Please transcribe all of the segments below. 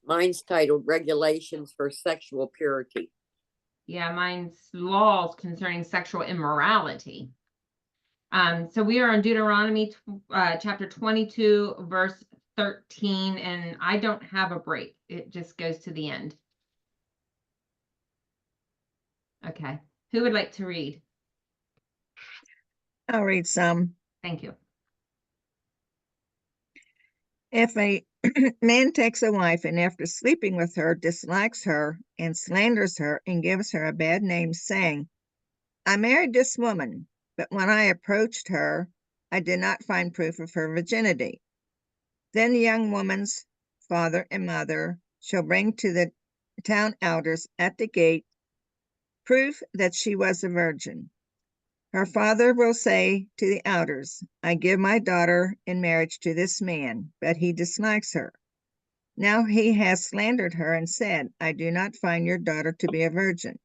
Mine's titled Regulations for Sexual Purity. Yeah, mine's laws concerning sexual immorality. So we are in Deuteronomy chapter 22, verse 13, and I don't have a break. It just goes to the end. Okay. Who would like to read? I'll read some. Thank you. If a man takes a wife and after sleeping with her dislikes her and slanders her and gives her a bad name, saying, I married this woman, but when I approached her, I did not find proof of her virginity. Then the young woman's father and mother shall bring to the town elders at the gate proof that she was a virgin. Her father will say to the elders, I give my daughter in marriage to this man, but he dislikes her. Now he has slandered her and said, I do not find your daughter to be a virgin.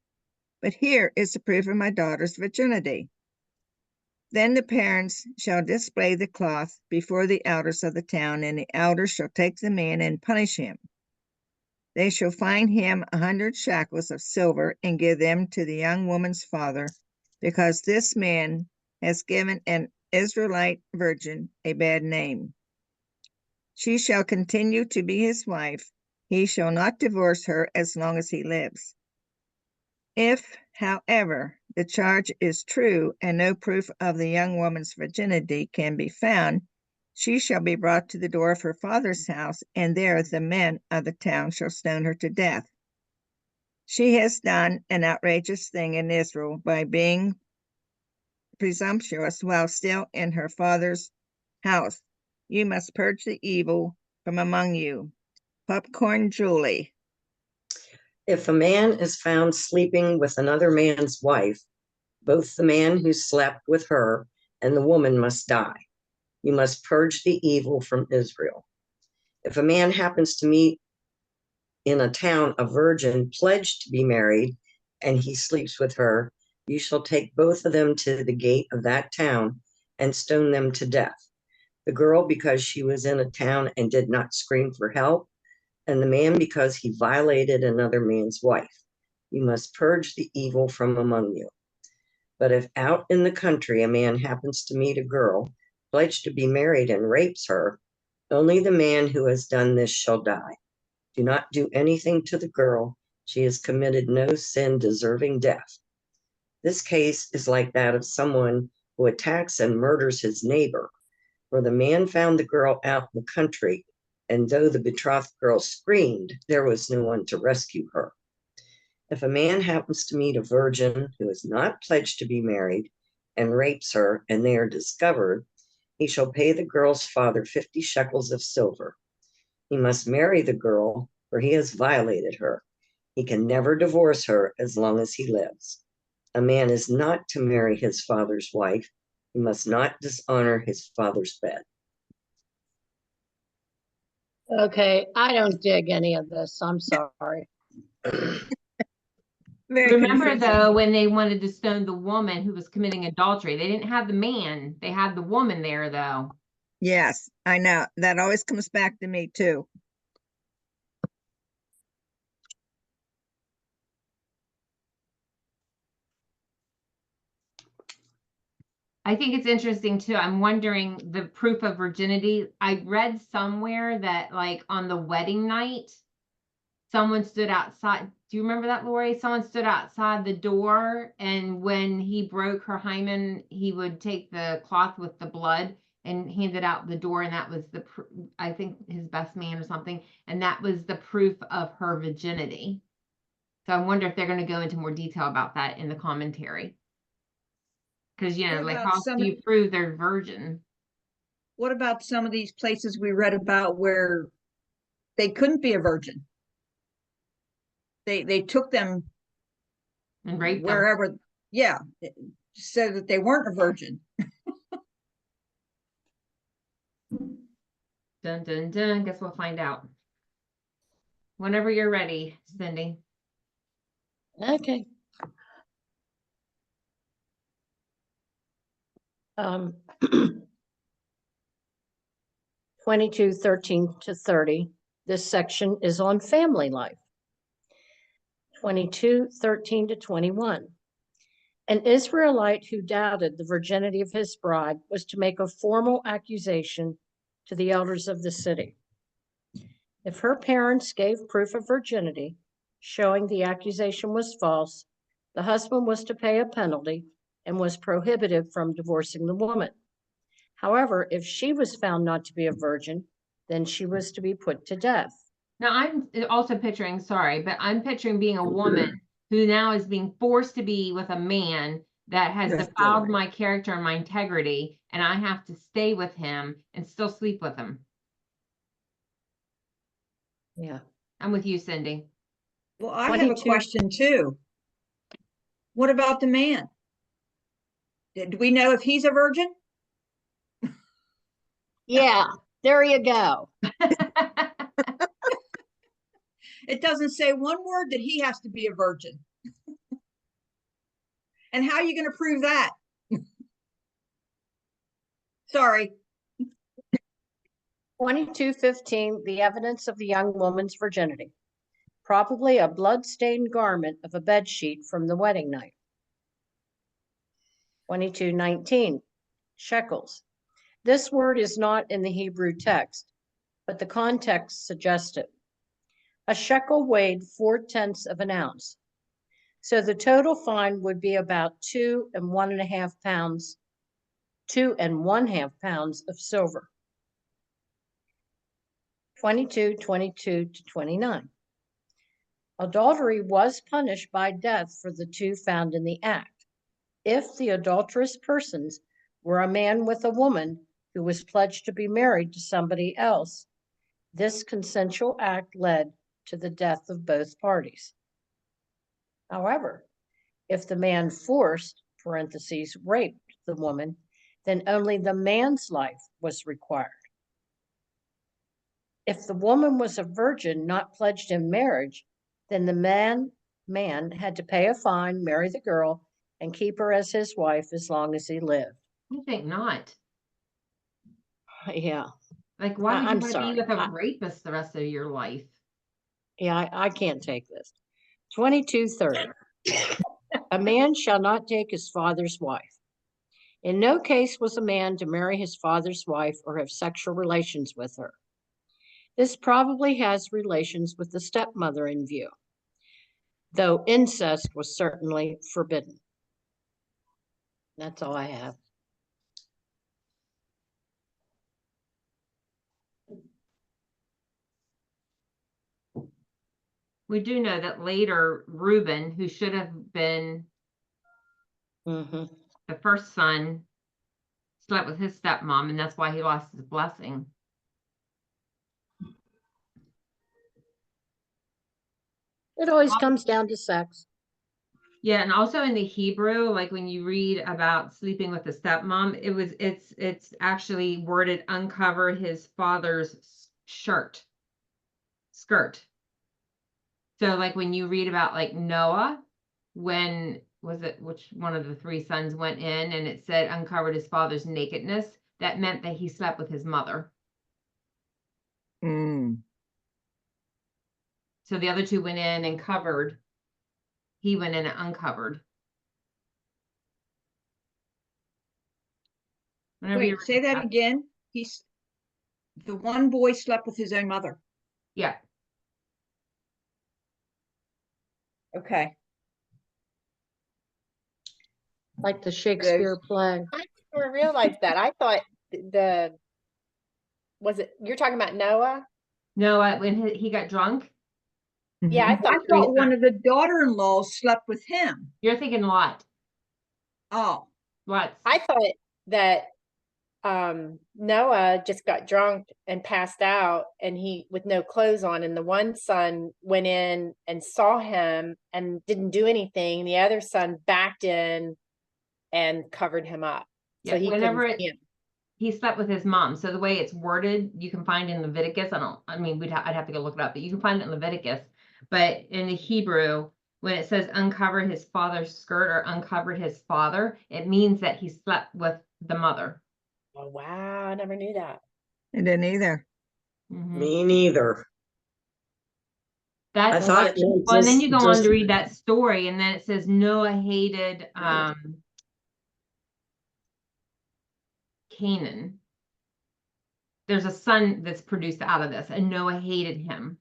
But here is the proof of my daughter's virginity. Then the parents shall display the cloth before the elders of the town, and the elders shall take the man and punish him. They shall fine him 100 shekels of silver and give them to the young woman's father, because this man has given an Israelite virgin a bad name. She shall continue to be his wife. He shall not divorce her as long as he lives. If, however, the charge is true and no proof of the young woman's virginity can be found, she shall be brought to the door of her father's house, and there the men of the town shall stone her to death. She has done an outrageous thing in Israel by being presumptuous while still in her father's house. You must purge the evil from among you. Popcorn Julie. If a man is found sleeping with another man's wife, both the man who slept with her and the woman must die. You must purge the evil from Israel. If a man happens to meet in a town a virgin pledged to be married and he sleeps with her, you shall take both of them to the gate of that town and stone them to death. The girl because she was in a town and did not scream for help, and the man because he violated another man's wife. You must purge the evil from among you. But if out in the country a man happens to meet a girl pledged to be married and rapes her, only the man who has done this shall die. Do not do anything to the girl. She has committed no sin deserving death. This case is like that of someone who attacks and murders his neighbor. For the man found the girl out in the country, and though the betrothed girl screamed, there was no one to rescue her. If a man happens to meet a virgin who is not pledged to be married and rapes her, and they are discovered, he shall pay the girl's father 50 shekels of silver. He must marry the girl, for he has violated her. He can never divorce her as long as he lives. A man is not to marry his father's wife. He must not dishonor his father's bed. Okay, I don't dig any of this. I'm sorry. Remember, though, when they wanted to stone the woman who was committing adultery, they didn't have the man, they had the woman there, though. Yes, I know. That always comes back to me, too. I think it's interesting too. I'm wondering the proof of virginity. I read somewhere that like on the wedding night, someone stood outside. Do you remember that, Lori? Someone stood outside the door, and when he broke her hymen, he would take the cloth with the blood and hand it out the door, and that was the, I think his best man or something, and that was the proof of her virginity. So I wonder if they're going to go into more detail about that in the commentary. Because, you know, like, how do you prove they're virgin? What about some of these places we read about where they couldn't be a virgin? They took them and raped wherever. them. Yeah, said that they weren't a virgin. Dun, dun, dun. Guess we'll find out. Whenever you're ready, Cindy. Okay. 22:13 to 30. This section is on family life. 22:13 to 21. An Israelite who doubted the virginity of his bride was to make a formal accusation to the elders of the city. If her parents gave proof of virginity, showing the accusation was false, the husband was to pay a penalty and was prohibited from divorcing the woman. However, if she was found not to be a virgin, then she was to be put to death. Now, I'm also picturing, sorry, but I'm picturing being a woman who now is being forced to be with a man that has That's defiled right. my character and my integrity, and I have to stay with him and still sleep with him. Yeah. I'm with you, Cindy. Well, I have a 22. question too. What about the man? Do we know if he's a virgin? Yeah, there you go. It doesn't say one word that he has to be a virgin. And how are you going to prove that? Sorry. 22:15, the evidence of the young woman's virginity. Probably a blood-stained garment of a bedsheet from the wedding night. 22:19, shekels. This word is not in the Hebrew text, but the context suggests it. A shekel weighed 4/10 of an ounce. So the total fine would be about 2.5 pounds, 2.5 pounds of silver. 22:22 to 29. Adultery was punished by death for the two found in the act. If the adulterous persons were a man with a woman who was pledged to be married to somebody else, this consensual act led to the death of both parties. However, if the man forced, parentheses, raped the woman, then only the man's life was required. If the woman was a virgin not pledged in marriage, then the man had to pay a fine, marry the girl, and keep her as his wife as long as he lived. I think not. Yeah, Like, why would you I'm want to be sorry. with a rapist the rest of your life? Yeah, I can't take this. 22:30. A man shall not take his father's wife. In no case was a man to marry his father's wife or have sexual relations with her. This probably has relations with the stepmother in view, though incest was certainly forbidden. That's all I have. We do know that later Reuben, who should have been Mm-hmm. the first son, slept with his stepmom, and that's why he lost his blessing. It always comes down to sex. Yeah, and also in the Hebrew, like when you read about sleeping with the stepmom, it's actually worded uncover his father's skirt. So like when you read about like Noah, when was it which one of the three sons went in and it said uncovered his father's nakedness, that meant that he slept with his mother. Mm. So the other two went in and covered. He went in and uncovered. Whenever Wait, you're say that again. The one boy slept with his own mother. yeah. Okay. Like the Shakespeare play. I never realized that. I thought you're talking about Noah? No, when he got drunk, Yeah, I Mhm. thought I thought one of the daughter-in-laws slept with him. you're thinking Lot. Oh, Lot. I thought that Noah just got drunk and passed out and he with no clothes on, and the one son went in and saw him and didn't do anything. The other son backed in and covered him up. So Yeah, he whenever couldn't see him. he slept with his mom. So the way it's worded, you can find in Leviticus. I mean, I'd have to go look it up, but you can find it in Leviticus. But in the Hebrew, when it says uncover his father's skirt or uncovered his father, it means that he slept with the mother. Oh wow, I never knew that. I didn't either. Mhm. Me neither. I That's thought what, it was well, and then you go on just to read that story, and then it says Noah hated Canaan. There's a son that's produced out of this, and Noah hated him.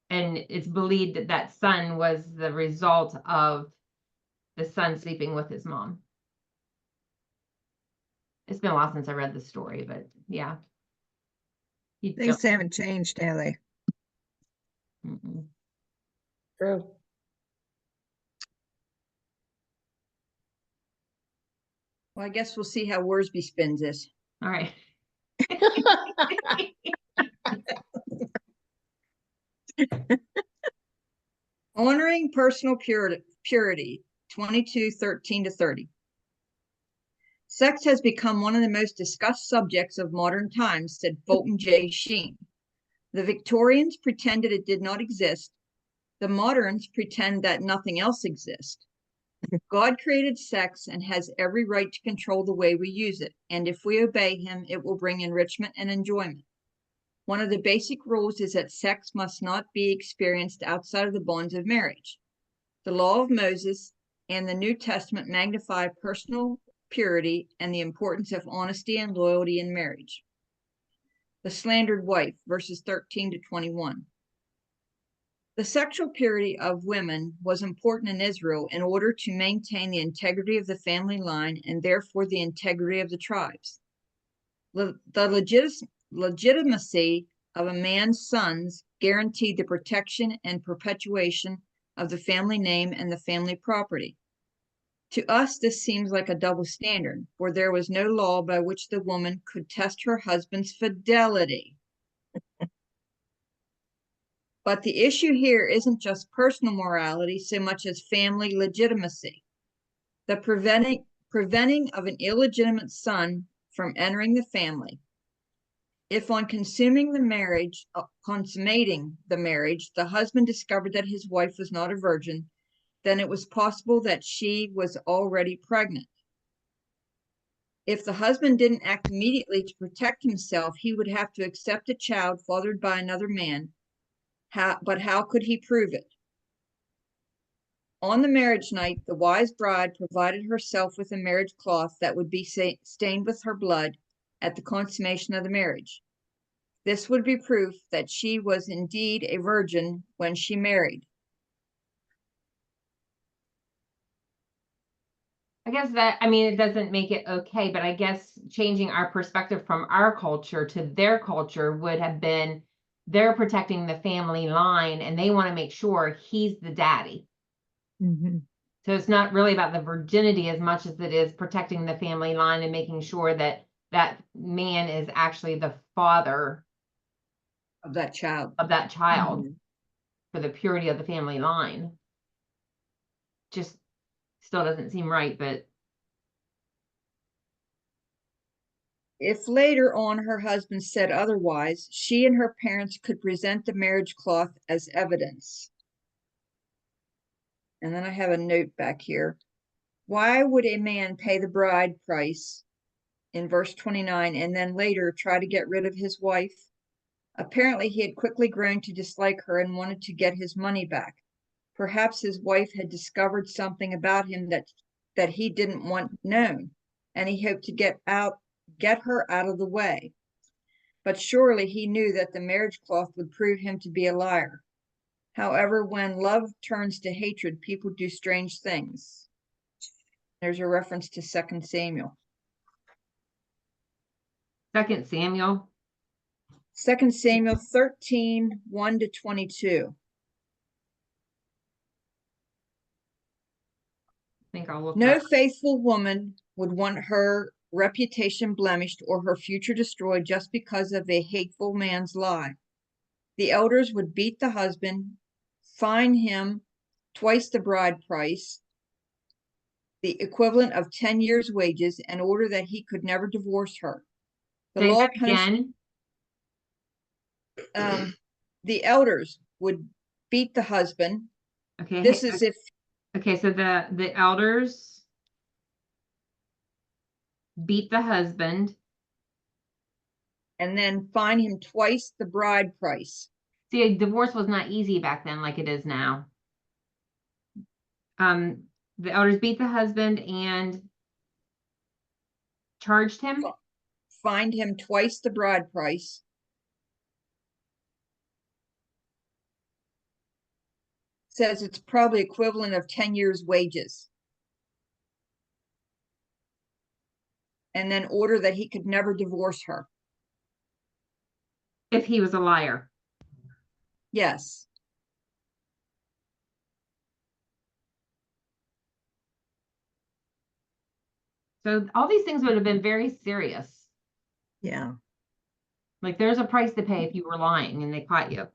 And it's believed that that son was the result of the son sleeping with his mom. It's been a while since I read the story, but yeah. You Things don't. haven't changed, have they? Mm-mm. True. Well, I guess we'll see how Worsby spins this. All right. Honoring personal purity, 22:13-30. Sex has become one of the most discussed subjects of modern times, said Fulton J. Sheen. The Victorians pretended it did not exist. The moderns pretend that nothing else exists. God created sex and has every right to control the way we use it, and if we obey him, it will bring enrichment and enjoyment. One of the basic rules is that sex must not be experienced outside of the bonds of marriage. The law of Moses and the New Testament magnify personal purity and the importance of honesty and loyalty in marriage. The slandered wife, verses 13-21. The sexual purity of women was important in Israel in order to maintain the integrity of the family line and therefore the integrity of the tribes. The legitimacy of a man's sons guaranteed the protection and perpetuation of the family name and the family property. To us, this seems like a double standard, for there was no law by which the woman could test her husband's fidelity. But the issue here isn't just personal morality so much as family legitimacy. The preventing of an illegitimate son from entering the family. If on consummating the marriage, the husband discovered that his wife was not a virgin, then it was possible that she was already pregnant. If the husband didn't act immediately to protect himself, he would have to accept a child fathered by another man. But how could he prove it? On the marriage night, the wise bride provided herself with a marriage cloth that would be stained with her blood at the consummation of the marriage. This would be proof that she was indeed a virgin when she married. I guess that, I mean, it doesn't make it okay, but I guess changing our perspective from our culture to their culture would have been they're protecting the family line and they want to make sure he's the daddy. Mm-hmm. So it's not really about the virginity as much as it is protecting the family line and making sure that that man is actually the father Of that child. Mm-hmm. For the purity of the family line. Just still doesn't seem right, but if later on her husband said otherwise, she and her parents could present the marriage cloth as evidence. And then I have a note back here. Why would a man pay the bride price in verse 29 and then later try to get rid of his wife? Apparently, he had quickly grown to dislike her and wanted to get his money back. Perhaps his wife had discovered something about him that he didn't want known, and he hoped to get her out of the way. But surely he knew that the marriage cloth would prove him to be a liar. However, when love turns to hatred, people do strange things. There's a reference to 2 Samuel. 2 Samuel. 2 Samuel 13, 1-22. I think I'll look No up. faithful woman would want her reputation blemished or her future destroyed just because of a hateful man's lie. The elders would beat the husband, fine him twice the bride price, the equivalent of 10 years' wages, in order that he could never divorce her. The Say law that again. The elders would beat the husband. Okay. This is if okay, so the elders beat the husband and then fine him twice the bride price. See, divorce was not easy back then like it is now. The elders beat the husband and charged him. Fined him twice the bride price. Says it's probably equivalent of 10 years' wages. And then order that he could never divorce her. If he was a liar. Yes. So all these things would have been very serious. Yeah. Like there's a price to pay if you were lying and they caught you.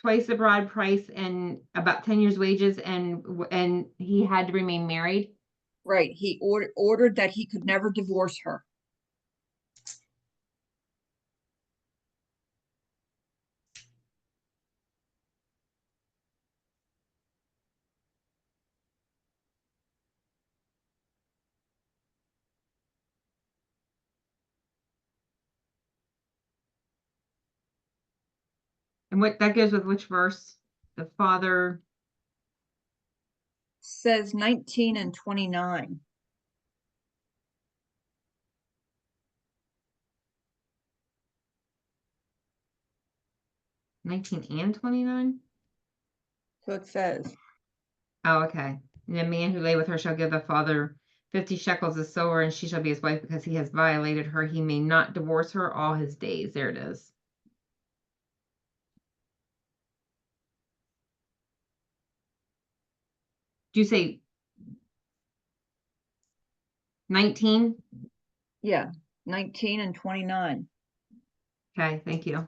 Twice the bride price and about 10 years wages, and he had to remain married. Right. He ordered that he could never divorce her. And what that goes with which verse? The father. Says 19 and 29. '19 and 29. So it says. Oh, okay. And the man who lay with her shall give the father 50 shekels of silver, and she shall be his wife because he has violated her. He may not divorce her all his days. There it is. Do you say 19? Yeah. 19 and 29. Okay, thank you.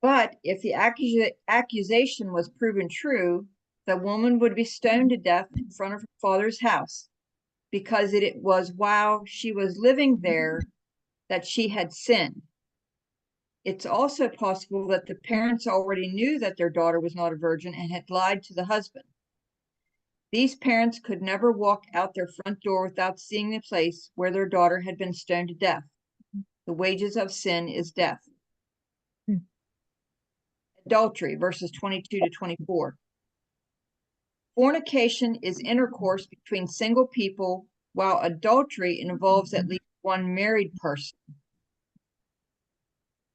But if the accusation was proven true, the woman would be stoned to death in front of her father's house, because it was while she was living there that she had sinned. It's also possible that the parents already knew that their daughter was not a virgin and had lied to the husband. These parents could never walk out their front door without seeing the place where their daughter had been stoned to death. The wages of sin is death. Adultery, verses 22 to 24. Fornication is intercourse between single people, while adultery involves at least one married person.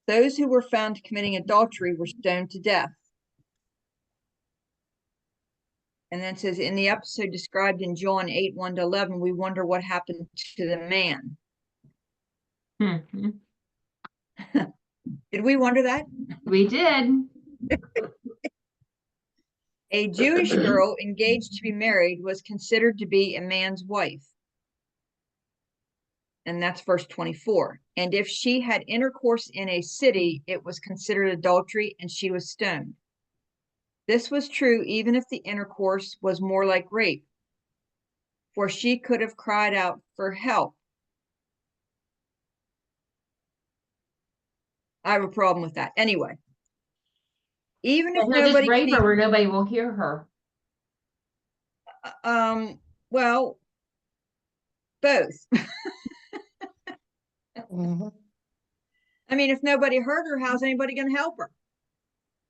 Those who were found committing adultery were stoned to death. And then it says, in the episode described in John 8, 1 to 11, we wonder what happened to the man. Mm-hmm. Did we wonder that? We did. A Jewish girl engaged to be married was considered to be a man's wife. And that's verse 24. And if she had intercourse in a city, it was considered adultery, and she was stoned. This was true even if the intercourse was more like rape, for she could have cried out for help. I have a problem with that. Anyway, even if He'll just nobody rape her came, where nobody will hear her. well, both. Mhm. I mean, if nobody heard her, how's anybody going to help her?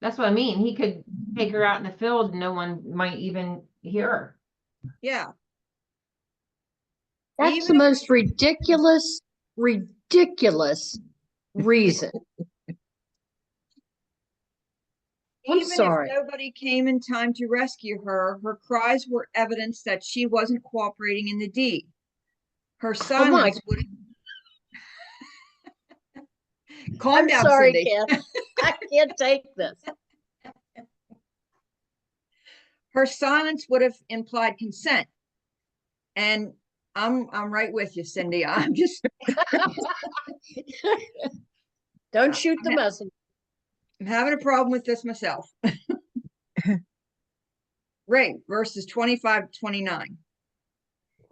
That's what I mean. He could take her out in the field and no one might even hear her. Yeah. That's Even the if- most ridiculous reason. I'm Even sorry. if nobody came in time to rescue her, her cries were evidence that she wasn't cooperating in the deed. Her silence would calm I'm down, sorry, Cindy. Ken. I can't take this. Her silence would have implied consent. And I'm right with you, Cindy. I'm just Don't shoot the messenger. I'm having a problem with this myself. Rape, verses 25 to 29.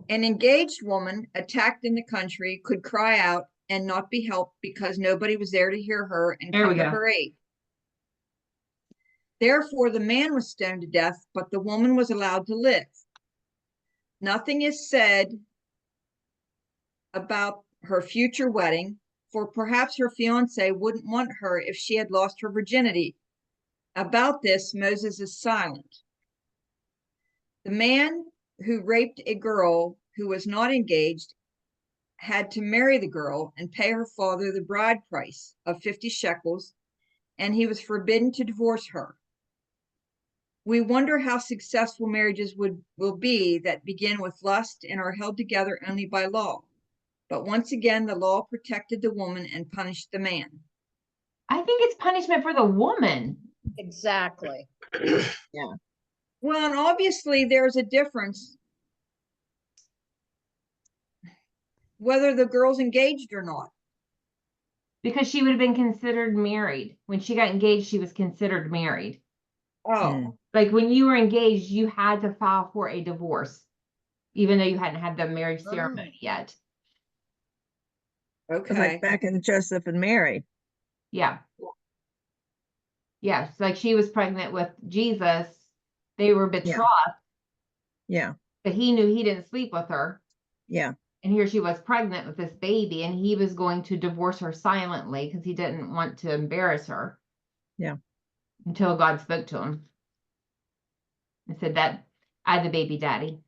An engaged woman attacked in the country could cry out and not be helped because nobody was there to hear her and There we come to go. her aid. Therefore, the man was stoned to death, but the woman was allowed to live. Nothing is said about her future wedding, for perhaps her fiance wouldn't want her if she had lost her virginity. About this, Moses is silent. The man who raped a girl who was not engaged had to marry the girl and pay her father the bride price of 50 shekels, and he was forbidden to divorce her. We wonder how successful marriages will be that begin with lust and are held together only by law. But once again, the law protected the woman and punished the man. I think it's punishment for the woman. Exactly. Yeah. Well, and obviously there's a difference whether the girl's engaged or not. Because she would have been considered married. When she got engaged, she was considered married. Oh, Like when you were engaged, you had to file for a divorce, even though you hadn't had the marriage ceremony yet. Like okay. back in Joseph and Mary. Yeah. Yeah. Like she was pregnant with Jesus. They were betrothed, Yeah. but he knew he didn't sleep with her. Yeah. And here she was pregnant with this baby, and he was going to divorce her silently because he didn't want to embarrass her. Yeah. Until God spoke to him and said that I'm the baby daddy.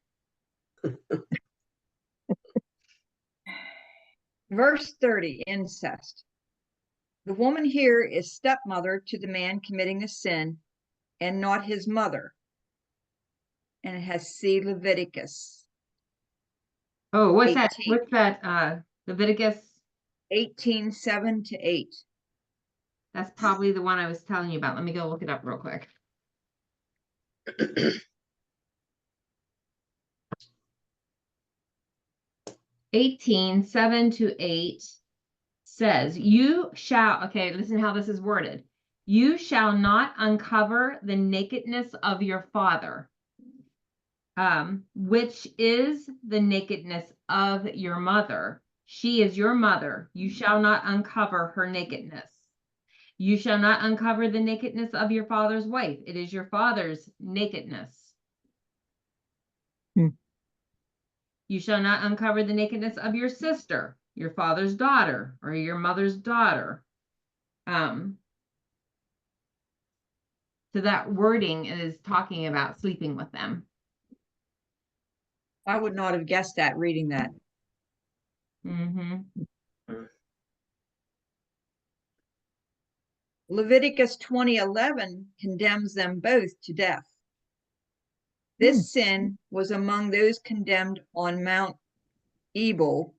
Verse 30, incest. The woman here is stepmother to the man committing the sin and not his mother. And it has see Leviticus Oh, what's 18. that? What's that? Leviticus. 18:7-8. That's probably the one I was telling you about. Let me go look it up real quick. 18:7-8 says, you shall, okay, listen how this is worded. You shall not uncover the nakedness of your father, which is the nakedness of your mother. She is your mother. You shall not uncover her nakedness. You shall not uncover the nakedness of your father's wife. It is your father's nakedness. You shall not uncover the nakedness of your sister, your father's daughter, or your mother's daughter. So that wording is talking about sleeping with them. I would not have guessed that reading that. Leviticus 20:11 condemns them both to death. This sin was among those condemned on Mount Ebal.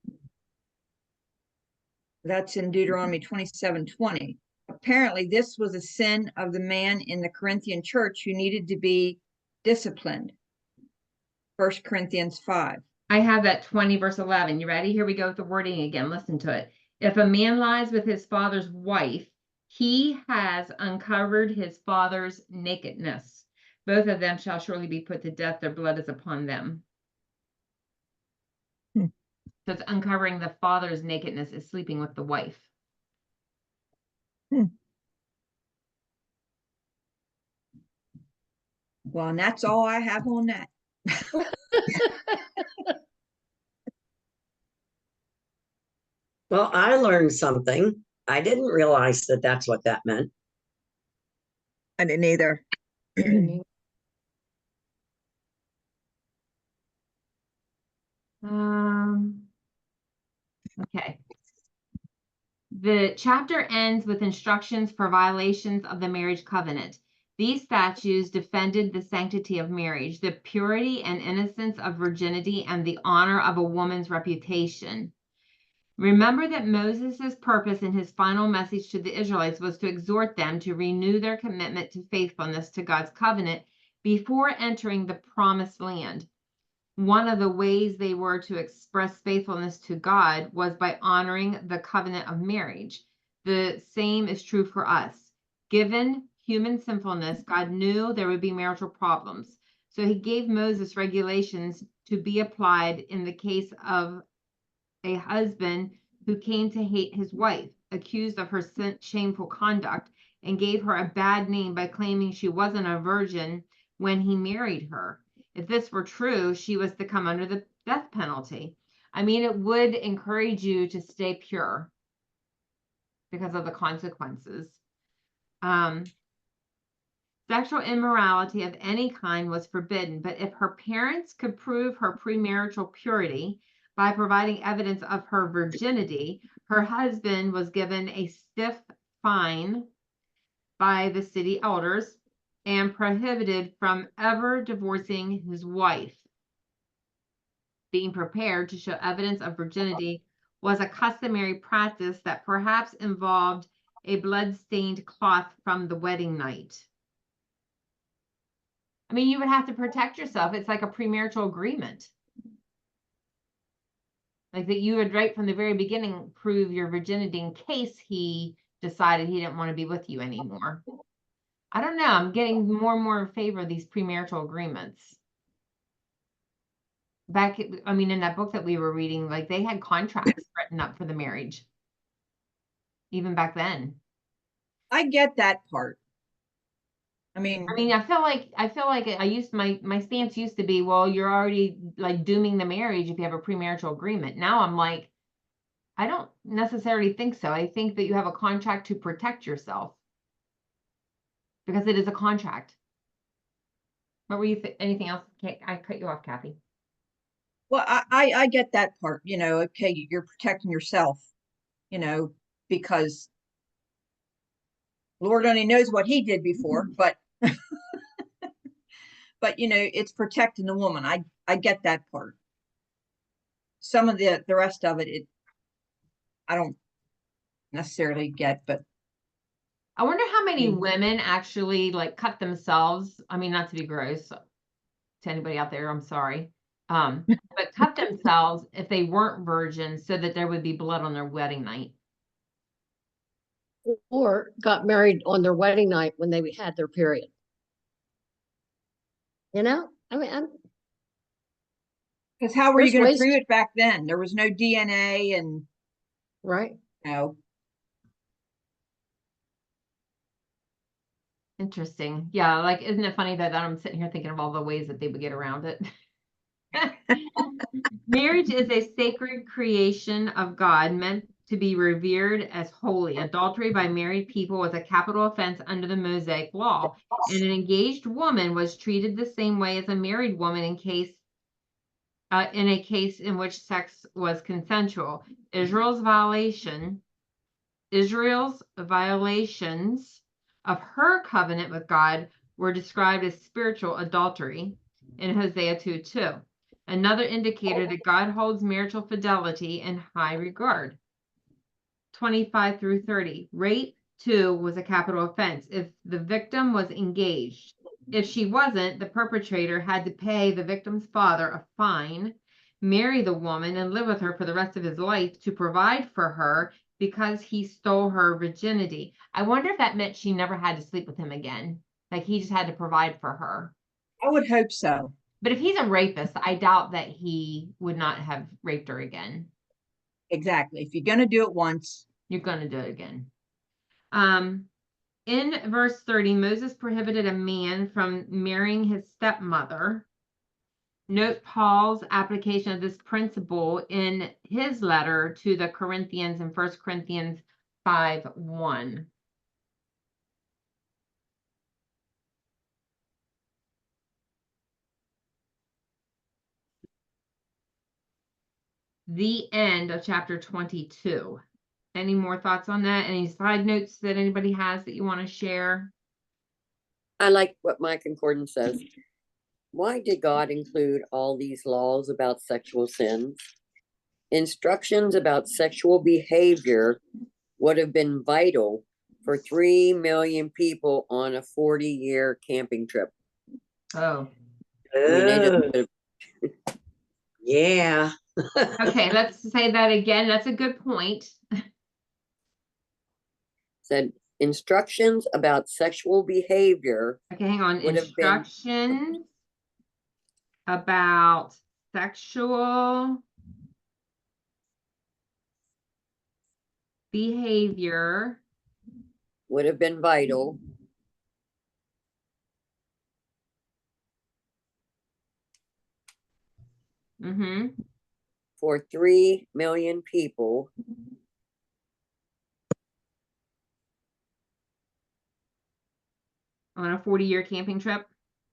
That's in Deuteronomy 27:20. Apparently, this was a sin of the man in the Corinthian church who needed to be disciplined. 1 Corinthians 5. I have that 20 verse 11. You ready? Here we go with the wording again. Listen to it. If a man lies with his father's wife, he has uncovered his father's nakedness. Both of them shall surely be put to death. Their blood is upon them. So it's uncovering the father's nakedness is sleeping with the wife. Well, and that's all I have on that. Well, I learned something. I didn't realize that that's what that meant. I didn't either. Okay. The chapter ends with instructions for violations of the marriage covenant. These statutes defended the sanctity of marriage, the purity and innocence of virginity, and the honor of a woman's reputation. Remember that Moses' purpose in his final message to the Israelites was to exhort them to renew their commitment to faithfulness to God's covenant before entering the promised land. One of the ways they were to express faithfulness to God was by honoring the covenant of marriage. The same is true for us. Given human sinfulness, God knew there would be marital problems. So he gave Moses regulations to be applied in the case of a husband who came to hate his wife, accused of her shameful conduct, and gave her a bad name by claiming she wasn't a virgin when he married her. If this were true, she was to come under the death penalty. I mean, it would encourage you to stay pure because of the consequences. Sexual immorality of any kind was forbidden, but if her parents could prove her premarital purity by providing evidence of her virginity, her husband was given a stiff fine by the city elders and prohibited from ever divorcing his wife. Being prepared to show evidence of virginity was a customary practice that perhaps involved a blood-stained cloth from the wedding night. I mean, you would have to protect yourself. It's like a premarital agreement. Like that you would right from the very beginning prove your virginity in case he decided he didn't want to be with you anymore. I don't know. I'm getting more and more in favor of these premarital agreements. Back, I mean, in that book that we were reading, like they had contracts written up for the marriage. Even back then. I get that part. I mean, I feel like I used my stance used to be, well, you're already like dooming the marriage if you have a premarital agreement. Now I'm like, I don't necessarily think so. I think that you have a contract to protect yourself because it is a contract. What were you anything else? I cut you off, Kathy. well, I get that part, okay, you're protecting yourself, because Lord only knows what he did before, but it's protecting the woman. I get that part. Some of the rest of it I don't necessarily get, but I wonder how many women actually like cut themselves. I mean, not to be gross to anybody out there, I'm sorry. But cut themselves if they weren't virgins so that there would be blood on their wedding night. Or got married on their wedding night when they had their period. I mean, because how were you There's going to ways prove it back then? There was no DNA and, right? Interesting. Yeah, like isn't it funny that I'm sitting here thinking of all the ways that they would get around it? Marriage is a sacred creation of God meant to be revered as holy. Adultery by married people was a capital offense under the Mosaic law, and an engaged woman was treated the same way as a married woman in a case in which sex was consensual. Israel's violations of her covenant with God were described as spiritual adultery in Hosea 2:2. Another indicator that God holds marital fidelity in high regard. 25 through 30. Rape, too, was a capital offense if the victim was engaged. If she wasn't, the perpetrator had to pay the victim's father a fine, marry the woman, and live with her for the rest of his life to provide for her because he stole her virginity. I wonder if that meant she never had to sleep with him again. Like he just had to provide for her. I would hope so. But if he's a rapist, I doubt that he would not have raped her again. Exactly. If you're going to do it once, you're going to do it again. In verse 30, Moses prohibited a man from marrying his stepmother. Note Paul's application of this principle in his letter to the Corinthians in 1 Corinthians 5:1. The end of chapter 22. Any more thoughts on that? Any side notes that anybody has that you want to share? I like what my concordance says. Why did God include all these laws about sexual sins? Instructions about sexual behavior would have been vital for 3 million people on a 40-year camping trip. Oh. I mean, they just Yeah. Okay, let's say that again. That's a good point. said instructions about sexual behavior. Okay, hang on. would have been Instructions about sexual behavior would have been vital mm-hmm. for 3 million people On a 40-year camping trip.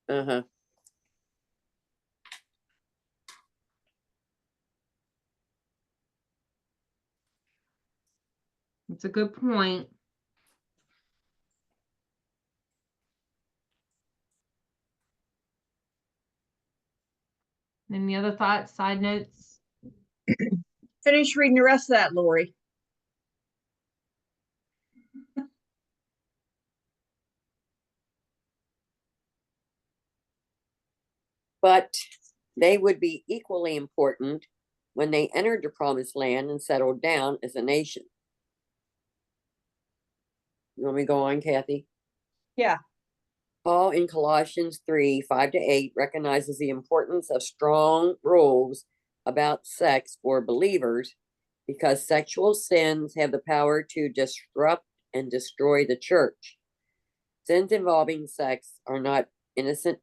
uh-huh. It's a good point. Any other thoughts, side notes? Finish reading the rest of that, Lori. But they would be equally important when they entered the promised land and settled down as a nation. You want me to go on, Kathy? Yeah. Paul in Colossians 3:5-8 recognizes the importance of strong rules about sex for believers because sexual sins have the power to disrupt and destroy the church. Sins involving sex are not innocent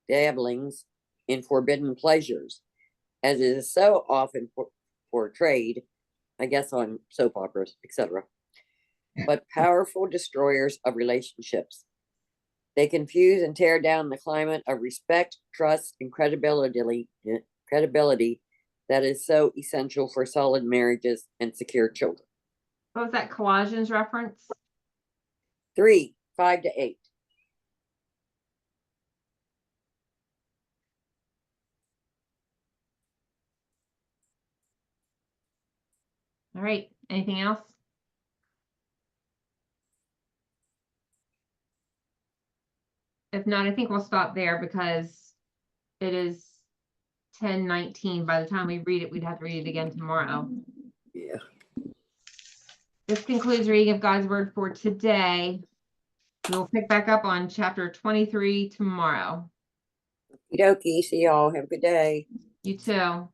dabblings in forbidden pleasures, as it is so often portrayed, I guess, on soap operas, etc., but powerful destroyers of relationships. They confuse and tear down the climate of respect, trust, and credibility that is so essential for solid marriages and secure children. What was that Colossians reference? 3:5-8. All right. Anything else? If not, I think we'll stop there because it is 10:19. By the time we read it, we'd have to read it again tomorrow. Yeah. This concludes reading of God's word for today. We will pick back up on chapter 23 tomorrow. Okie dokie. See y'all. Have a good day. You too.